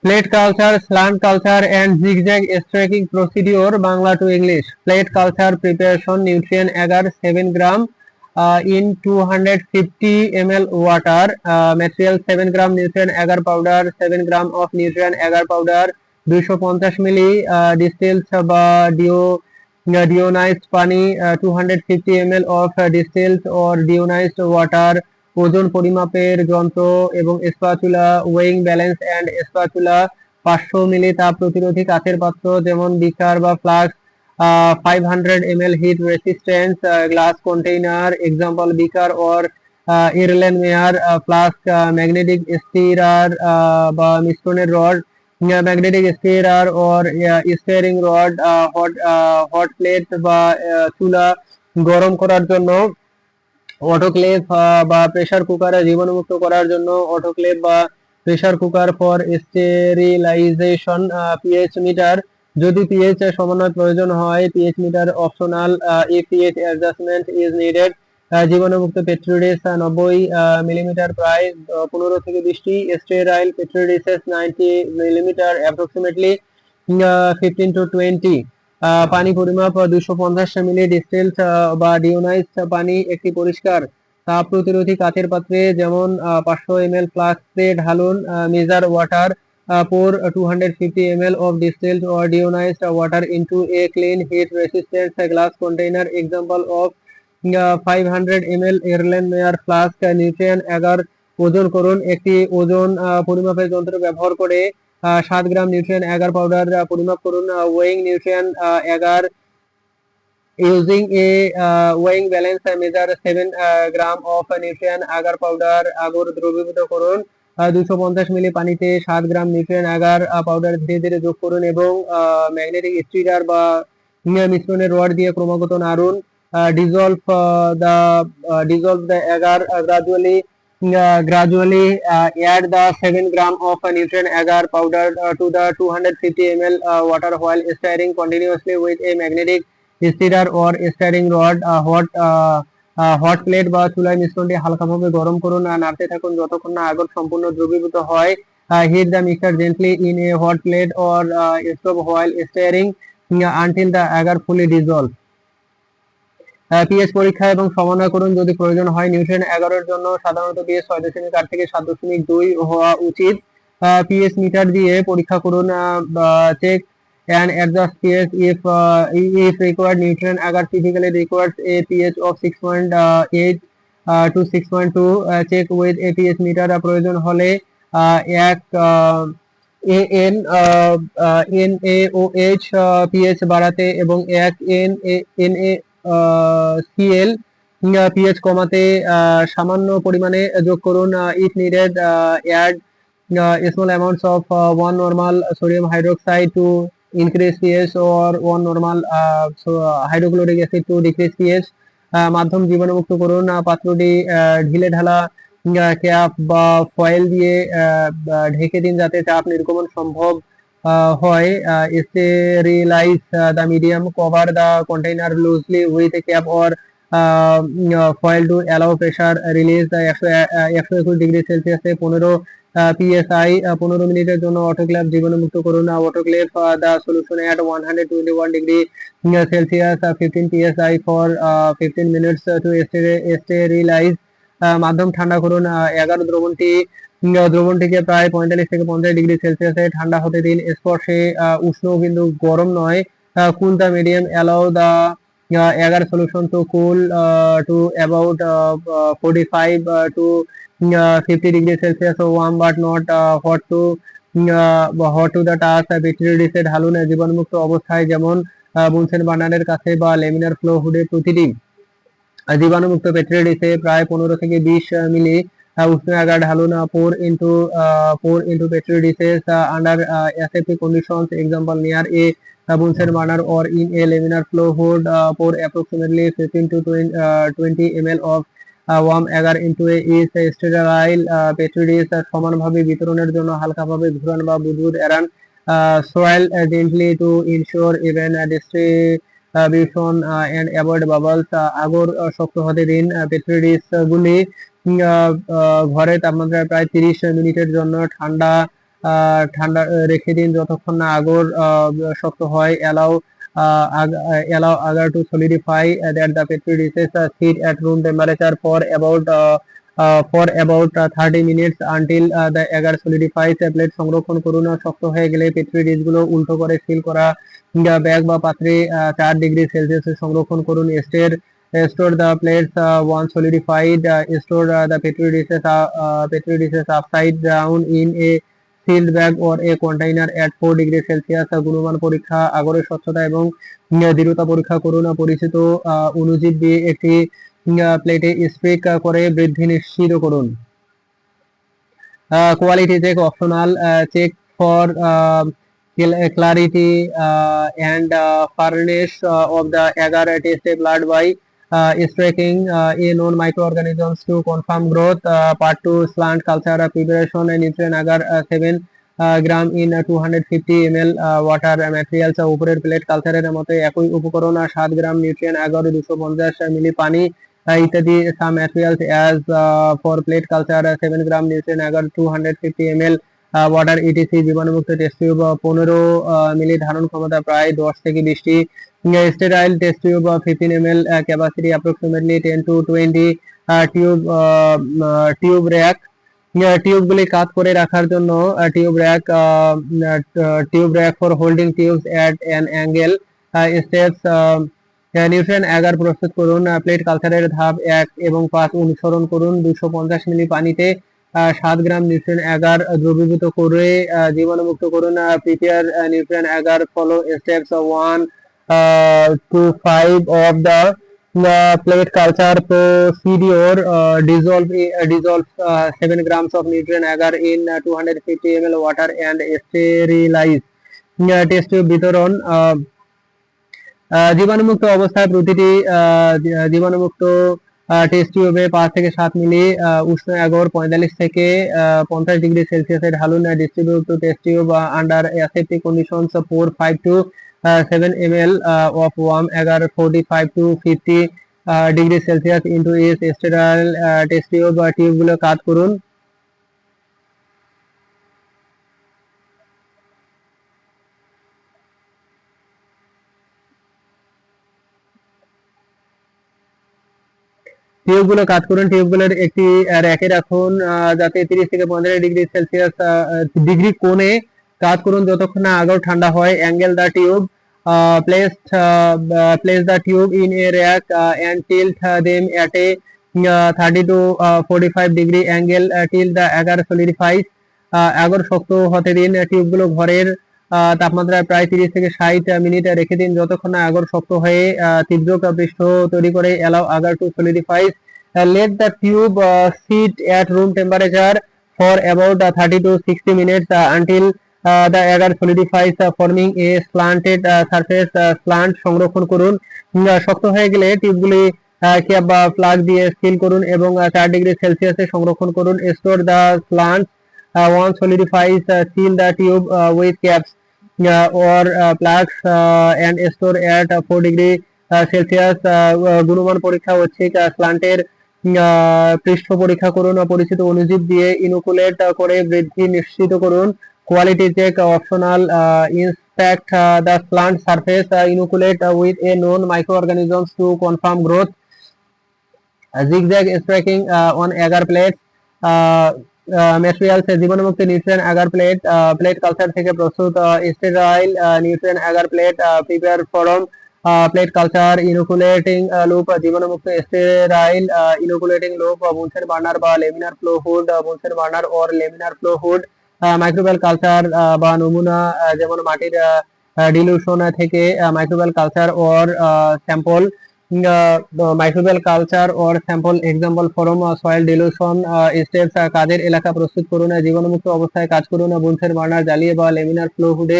Plate culture, slant culture and zigzag streaking procedure, Bangla to English. Plate culture preparation, nutrient agar 7 gram in 250 ml water. Material 7 gram nutrient agar powder, 7 gram of nutrient agar powder, 250 milli distilled বা deionized পানি, 250 ml of distilled or deionized water। ওজন পরিমাপের যন্ত্র এবং spatula, weighing balance and spatula. 500 মিলি তাপ প্রতিরোধী কাচের পাত্র যেমন বিকার বা flask. 500 ml heat resistance glass container, example beaker or Erlenmeyer flask. Magnetic stirrer বা মিশ্রণের rod, magnetic stirrer or stirring rod. Hot plate বা চুলা গরম করার জন্য। অটোক্লেভ বা প্রেসার কুকার জীবাণুমুক্ত করার জন্য অটোক্লেভ বা pressure cooker. For sterilization, pH meter যদি পিএইচ সমন্বয় প্রয়োজন হয়, pH meter optional if pH adjustment is needed. জীবাণুমুক্ত পেট্রোডিস 90 মিলিমিটার, প্রায় 15 থেকে 20টি। Sterile petri dishes 90 millimetre, approximately 15 to 20। পানি পরিমাপ 250 মিলি ডিস্টিলড বা ডিওনাইজড পানি একটি পরিষ্কার তাপ প্রতিরোধী কাচের পাত্রে যেমন 500 ml ফ্লাস্কে ঢালুন। Measure water, pour 250 ml of distilled or deionized water into a clean heat resistant glass container, example of 500 ml Erlenmeyer flask. Nutrient agar ওজন করুন, একটি ওজন পরিমাপের যন্ত্র ব্যবহার করে 7 গ্রাম নিউট্রিয়েন্ট agar পাউডার পরিমাপ করুন। Weighing nutrient agar using a weighing balance, measure 7 gram of nutrient agar powder। আগর দ্রবীভূত করুন, 250 মিলি পানিতে 7 গ্রাম নিউট্রিয়েন্ট agar পাউডার ধীরে ধীরে যোগ করুন এবং ম্যাগনেটিক স্টিরার বা মিশ্রণের রড দিয়ে ক্রমাগত নাড়ুন। dissolve the agar gradually add the 7 gram of nutrient agar powder to the 250 ml water while stirring continuously with a magnetic stirrer or stirring rod. Hot plate বা চুলায় মিশ্রণটি হালকাভাবে গরম করুন, নাড়তে থাকুন যতক্ষণ না আগর সম্পূর্ণ দ্রবীভূত হয়। Heat the mixture gently in a hot plate or stove while stirring until the agar fully dissolve। PH পরীক্ষা এবং সমন্বয় করুন যদি প্রয়োজন হয়। নিউট্রিয়েন্ট 11 এর জন্য সাধারণত পিএইচ 6.8 থেকে 7.2 হওয়া উচিত। পিএইচ মিটার দিয়ে পরীক্ষা করুন। Check and adjust pH if required. Nutrient agar typically requires a pH of 6.8 to 6.2. Check with a pH meter প্রয়োজন হলে এক NaOH pH বাড়াতে এবং এক NaCl pH কমাতে সামান্য পরিমাণে যোগ করুন। if needed, add small amounts of 1 normal sodium hydroxide to increase pH or 1 normal hydrochloric acid to decrease pH। মাধ্যম জীবাণুমুক্ত করুন, পাত্রটি ঢিলে ঢালা ক্যাপ বা ফয়েল দিয়ে ঢেকে দিন যাতে চাপ নির্গমন সম্ভব হয়। sterilize the medium, cover the container loosely with a cap or foil to allow pressure release। 121 degree সেলসিয়াসে 15 psi 15 মিনিটের জন্য অটোক্লেভ জীবাণুমুক্ত করুন। Autoclave the solution at 121 degree Celsius 15 psi for 15 minutes to sterilize। মাধ্যম ঠান্ডা করুন, 11 দ্রবণটিকে প্রায় 45 থেকে 50 ডিগ্রি সেলসিয়াসে ঠান্ডা হতে দিন। স্পর্শে উষ্ণ কিন্তু গরম নয়। cool the medium, allow the agar solution to cool to about 45 to 50 degree Celsius, warm but not hot to the touch। পেট্রিডিসে ঢালুন জীবাণুমুক্ত অবস্থায় যেমন বুনসেন বার্নারের কাছে বা লেমিনার ফ্লো হুডে। প্রতিটি জীবাণুমুক্ত পেট্রিডিসে প্রায় 15 থেকে 20 মিলি উষ্ণ agar ঢালুন। pour into petridises under aseptic conditions, example near a bunsen burner or in a laminar flow hood। pour approximately 15 to 20 ml of warm agar into a each sterile petri dish। সমানভাবে বিতরণের জন্য হালকাভাবে ঘুরান বা বুদবুদ এড়ান। soil gently to ensure even distribution and avoid bubbles। আগর শক্ত হতে দিন। পেট্রি ডিশ গুলি ঘরে তাপমাত্রায় প্রায় 30 মিনিটের জন্য ঠান্ডা ঠান্ডা রেখে দিন যতক্ষণ না আগর শক্ত হয়। Allow agar to solidify that the petri dishes sit at room temperature for about 30 minutes until the agar solidifies. Plate সংরক্ষণ করুন, শক্ত হয়ে গেলে পেট্রি ডিশগুলো উল্টো করে সিল করা ব্যাগ বা পাত্রে 4 ডিগ্রি সেলসিয়াসে সংরক্ষণ করুন। Store the plates once solidified. Store the petri dishes upside down in a sealed bag or a container at 4 degree Celsius. গুণমান পরীক্ষা, আগরের স্বচ্ছতা এবং দৃঢ়তা পরীক্ষা করুন। পরিচিত অণুজীব দিয়ে একটি প্লেটে স্প্রে করে বৃদ্ধি নিশ্চিত করুন। Quality check optional. Check for clarity and fairness of the agar. Test blood by extracting a known microorganisms to confirm growth. Part 2 slant culture preparation and nutrient agar 7 gram in 250 ml water materials. উপরের plate কালচারের মতো একই উপকরণ 7 gram nutrient agar 250 মিলি পানি ইত্যাদি। Some materials as for plate culture 7 gram nutrient agar 250 ml water etc. জীবাণুমুক্ত test tube 15 মিলি, ধারণ ক্ষমতা প্রায় 10 থেকে 20টি। Sterile test tube 15 ml, capacity approximately 10 to 20। Tube rack, টিউবগুলি কাত করে রাখার জন্য tube rack for holding tubes at an angle. Steps, nutrient agar প্রস্তুত করুন। প্লেট কালচারের ধাপ 1 এবং 5 অনুসরণ করুন। 250 মিলি পানিতে 7 গ্রাম নিউট্রিয়েন্ট অ্যাগার দ্রবীভূত করে জীবাণুমুক্ত করুন। Prepare nutrient Agar, follow steps 1 to 5 of the plate culture procedure. Dissolve 7 grams of nutrient agar in 250 ml water and sterilize. Test tube বিতরণ, জীবাণুমুক্ত অবস্থায় প্রতিটি জীবাণুমুক্ত টেস্ট টিউবে 5 থেকে 7 মিলি উষ্ণ আগর 45 থেকে 50 ডিগ্রি সেলসিয়াসে ঢালুন। Distribute to test tube under aseptic conditions 5 to 7 ml of warm agar 45 to 50 degree Celsius into এস স্টেরাইল টেস্ট টিউব। টিউবগুলো কাট করুন। টিউবগুলো কাট করুন। টিউবগুলোর একটি র্যাকে রাখুন যাতে 30 থেকে 15 ডিগ্রি সেলসিয়াস ডিগ্রি কোণে কাট করুন যতক্ষণ না আগর ঠান্ডা হয়। Angle the tube, place the tube in a rack and tilt them at a 30 to 45 degree angle till the agar solidifies. আগর শক্ত হতে দিন। টিউবগুলো ঘরের তাপমাত্রায় প্রায় 30 থেকে 60 মিনিট রেখে দিন যতক্ষণ না আগর শক্ত হয়ে তীব্র পৃষ্ঠ তৈরি করে। allow agar to solidify. Let the tube sit at room temperature for about 30 to 60 minutes until the agar solidifies forming a slanted surface. Slant সংরক্ষণ করুন। শক্ত হয়ে গেলে টিউবগুলি ক্যাপ বা প্লাগ দিয়ে সিল করুন এবং 4 ডিগ্রি সেলসিয়াসে সংরক্ষণ করুন। Store the slant once solidifies. Seal the tube with caps or plugs and store at 4 degree Celsius. গুণমান পরীক্ষা হচ্ছে স্লান্টের পৃষ্ঠ পরীক্ষা করুন। পরিচিত অণুজীব দিয়ে ইনোকুলেট করে বৃদ্ধি নিশ্চিত করুন। Quality check optional. Inspect the slant surface. Inoculate with a known microorganisms to confirm growth. Zigzag stacking on agar plate. Materials, জীবাণুমুক্ত nutrient agar plate, plate culture থেকে প্রস্তুত। Sterile nutrient agar plate prepare from plate culture. Inoculating loop, জীবাণুমুক্ত sterile inoculating loop. Bunsen burner বা laminar flow hood, Bunsen burner or laminar flow hood. Microbial culture বা নমুনা যেমন মাটির dilution থেকে microbial culture or sample. Microbial culture or sample example from soil dilution steps. কাজের এলাকা প্রস্তুত করুন। জীবাণুমুক্ত অবস্থায় কাজ করুন। বুনসেন বার্নার জ্বালিয়ে বা লেমিনার ফ্লো হুডে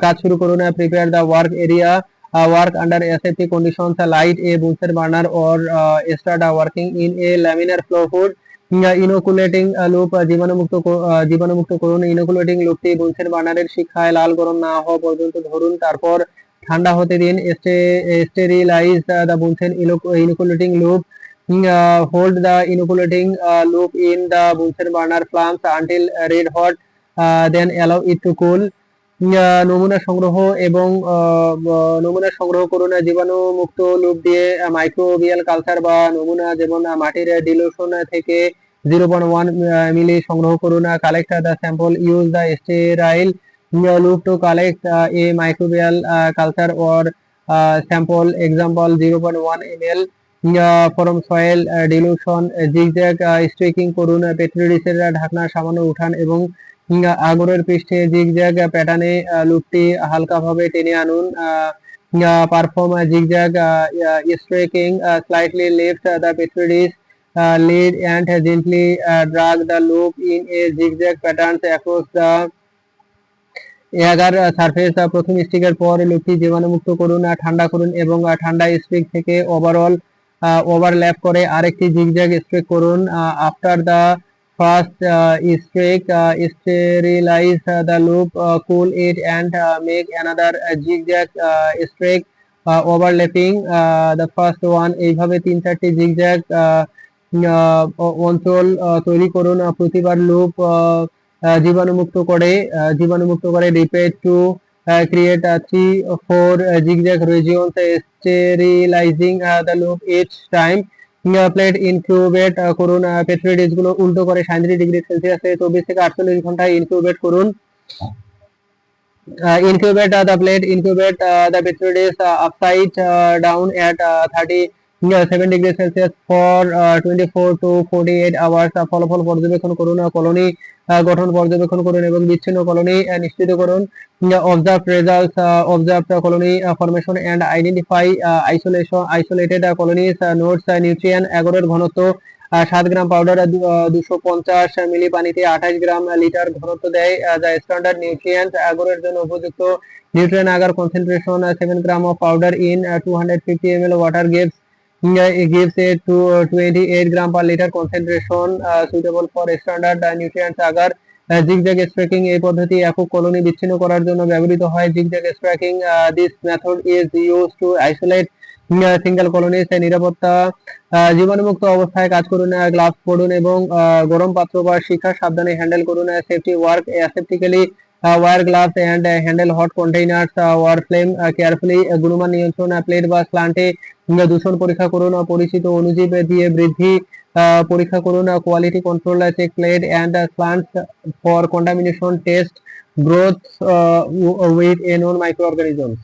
কাজ শুরু করুন। Prepare the work area, work under aseptic conditions. Light a Bunsen burner or start working in a laminar flow hood. Inoculating loop, জীবাণুমুক্ত করুন। ইনোকুলেটিং লুপটি বুনসেন বার্নারের শিখায় লাল গরম না হওয়া পর্যন্ত ধরুন, তারপর ঠান্ডা হতে দিন। Sterilize the Bunsen inoculating loop. Hold the inoculating loop in the Bunsen burner flames until red hot. then allow it to cool. নমুনা সংগ্রহ এবং নমুনা সংগ্রহ করুন জীবাণু মুক্ত লুপ দিয়ে মাইক্রোবিয়াল কালচার বা নমুনা যেমন মাটির ডিলুশন থেকে 0.1 মিলি সংগ্রহ করুন। Collect the sample, use the sterile loop to collect a microbial culture or sample, example 0.1 ml from soil dilution. zigzag streaking করুন, পেট্রি ডিশের ঢাকনা সামান্য উঠান এবং আগরের পৃষ্ঠে জিগজ্যাগ প্যাটার্নে লুপটি হালকাভাবে টেনে আনুন। Perform zigzag streaking, slightly lift the petri dish lid and gently drag the loop in a zigzag pattern across the এগার সারফেস। প্রথম স্টিকের পর লুপটি জীবাণুমুক্ত করুন, ঠান্ডা করুন এবং ঠান্ডা স্ট্রিক থেকে ওভারল্যাপ করে আরেকটি জিগজ্যাগ স্ট্রিক করুন। After the first streak sterilize the loop, cool it and make another zigzag streak overlapping the first one. এইভাবে 3-4টি জিগজ্যাগ অঞ্চল তৈরি করুন। প্রতিবার লুপ জীবাণুমুক্ত করে repeat to create 3-4 zigzag regions, sterilizing the loop each time. Plate incubate করুন, petri ডিশগুলো উল্টো করে 37 ডিগ্রি সেলসিয়াসে 24 থেকে 48 ঘন্টা ইনকিউবেট করুন। incubate the plate, incubate the petri dish upside down at 37 degrees Celsius for 24 to 48 hours. ফলাফল পর্যবেক্ষণ করুন, কলোনি গঠন পর্যবেক্ষণ করুন এবং বিচ্ছিন্ন কলোনি নিশ্চিত করুন। Observe results, observe colony formation and identify isolated colonies. Notes, nutrient এগারোর ঘনত্ব 7 গ্রাম পাউডার 250 মিলি পানিতে 28 গ্রাম লিটার ঘনত্ব দেয়। যা স্ট্যান্ডার্ড নিউট্রিয়েন্ট এগারোর জন্য উপযুক্ত nutrient agar concentration 7 gram of powder in 250 ml water gives a to 28 gram per liter concentration suitable for standard nutrients agar. Zigzag streaking এই পদ্ধতি একক কলোনি বিচ্ছিন্ন করার জন্য ব্যবহৃত হয়। Zigzag streaking this method is used to isolate single colonies. নিরাপত্তা জীবাণুমুক্ত অবস্থায় কাজ করুন, গ্লাভস পরুন এবং গরম পাত্র বা শিখা সাবধানে হ্যান্ডেল করুন। Safety work aseptically wear gloves and handle hot containers wear flame carefully. গুণমান নিয়ন্ত্রণ, প্লেট বা স্ল্যান্টে দূষণ পরীক্ষা করুন, পরিচিত অণুজীব দিয়ে বৃদ্ধি পরীক্ষা করুন। Quality control, check plate and slants for contamination, test growth with a non মাইক্রোঅর্গানিজমস।